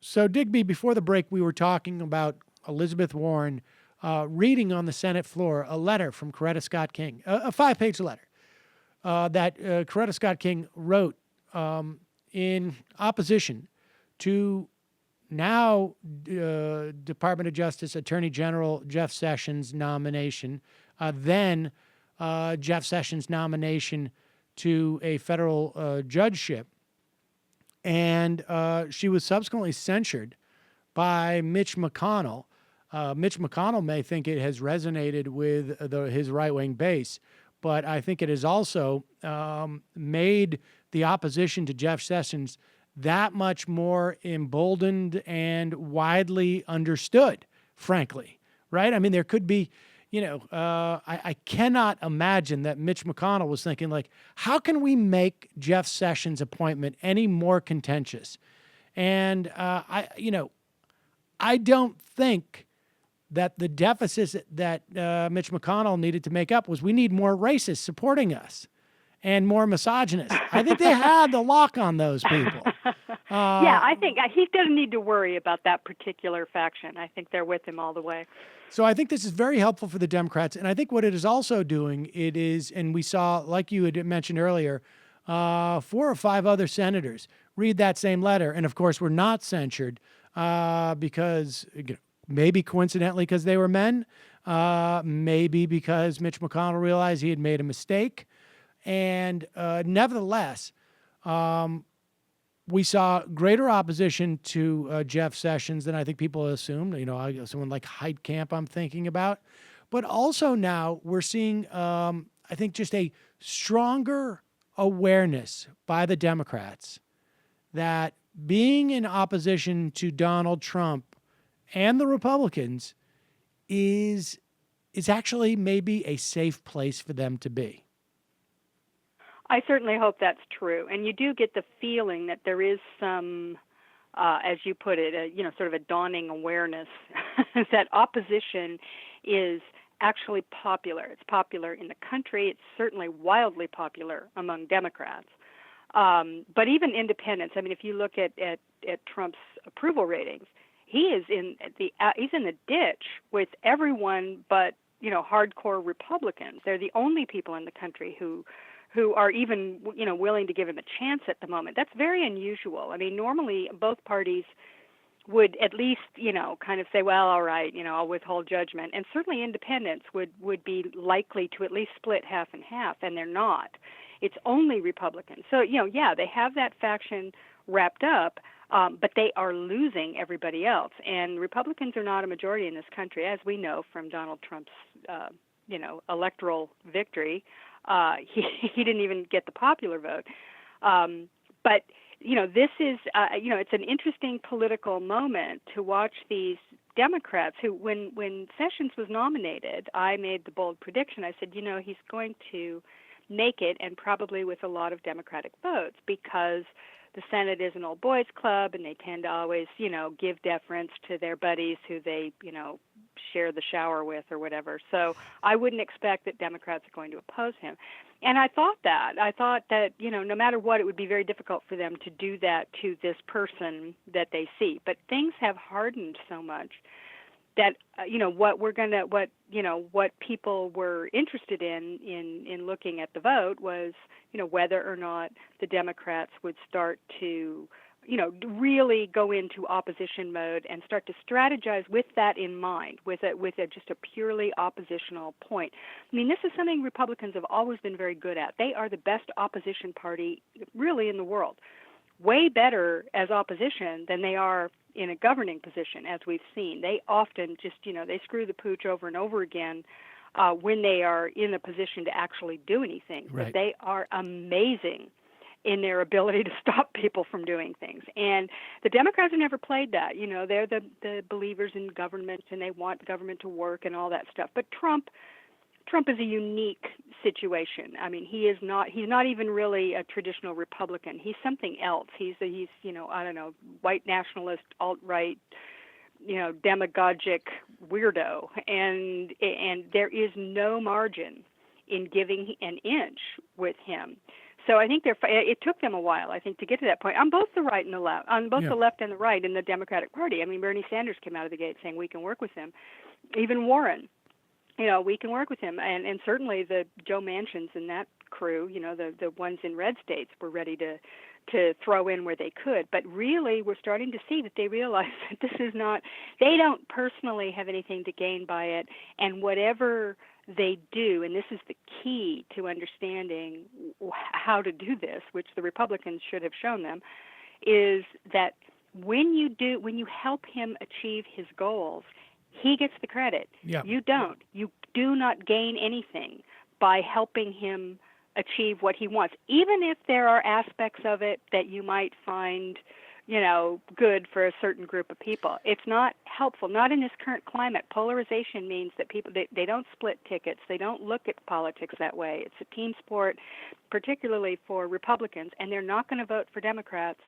So, Digby, before the break, we were talking about Elizabeth Warren reading on the Senate floor a letter from Coretta Scott King, a 5-page letter that Coretta Scott King wrote in opposition to now Department of Justice Attorney General Jeff Sessions' nomination, then Jeff Sessions' nomination to a federal judgeship. And she was subsequently censured by Mitch McConnell. Mitch McConnell may think it has resonated with his right-wing base, but I think it has also made the opposition to Jeff Sessions that much more emboldened and widely understood, frankly, right? I mean, there could be, I cannot imagine that Mitch McConnell was thinking, like, how can we make Jeff Sessions' appointment any more contentious? And, I don't think that the deficit that Mitch McConnell needed to make up was we need more racists supporting us and more misogynists. I think they had the lock on those people. Yeah, I think he doesn't need to worry about that particular faction. I think they're with him all the way. So I think this is very helpful for the Democrats. And I think what it is also doing, and we saw, like you had mentioned earlier, 4 or 5 other senators read that same letter. And of course, were not censured because maybe coincidentally because they were men, maybe because Mitch McConnell realized he had made a mistake. And nevertheless, we saw greater opposition to Jeff Sessions than I think people assumed. Someone like Heitkamp I'm thinking about. But also now we're seeing, I think, just a stronger awareness by the Democrats that being in opposition to Donald Trump and the Republicans is actually maybe a safe place for them to be. I certainly hope that's true. And you do get the feeling that there is some, as you put it, sort of a dawning awareness that opposition is actually popular. It's popular in the country. It's certainly wildly popular among Democrats. But even independents, I mean, if you look at Trump's approval ratings, he's in the ditch with everyone but, hardcore Republicans. They're the only people in the country who are even, willing to give him a chance at the moment. That's very unusual. I mean, normally both parties would at least, kind of say, well, all right, I'll withhold judgment. And certainly independents would be likely to at least split half and half, and they're not. It's only Republicans. So, they have that faction wrapped up, but they are losing everybody else. And Republicans are not a majority in this country, as we know from Donald Trump's, electoral victory. He didn't even get the popular vote. But, this is, it's an interesting political moment to watch these Democrats who, when Sessions was nominated, I made the bold prediction. I said, he's going to make it, and probably with a lot of Democratic votes, because the Senate is an old boys club, and they tend to always, give deference to their buddies who they, share the shower with or whatever. So I wouldn't expect that Democrats are going to oppose him. And I thought that, no matter what, it would be very difficult for them to do that to this person that they see. But things have hardened so much that, what people were interested in looking at the vote was, whether or not the Democrats would start to, really go into opposition mode and start to strategize with that in mind, with just a purely oppositional point. I mean, this is something Republicans have always been very good at. They are the best opposition party really in the world, way better as opposition than they are in a governing position, as we've seen. They often just, they screw the pooch over and over again when they are in a position to actually do anything. Right. But they are amazing in their ability to stop people from doing things. And the Democrats have never played that. They're the believers in government, and they want government to work and all that stuff. But Trump is a unique situation. I mean, he's not even really a traditional Republican. He's something else. He's white nationalist, alt-right, demagogic weirdo. And there is no margin in giving an inch with him. So I think it took them a while, I think, to get to that point on both the right and the left, on both the left and the right in the Democratic Party. I mean, Bernie Sanders came out of the gate saying we can work with him. Even Warren, we can work with him, and certainly the Joe Manchins and that crew, the ones in red states were ready to throw in where they could. But really, we're starting to see that they realize that this is not, they don't personally have anything to gain by it, and whatever they do, and this is the key to understanding how to do this, which the Republicans should have shown them, is that when you help him achieve his goals, he gets the credit. Yeah. You don't. You do not gain anything by helping him achieve what he wants, even if there are aspects of it that you might find, good for a certain group of people. It's not helpful, not in this current climate. Polarization means that people, they don't split tickets. They don't look at politics that way. It's a team sport, particularly for Republicans, and they're not going to vote for Democrats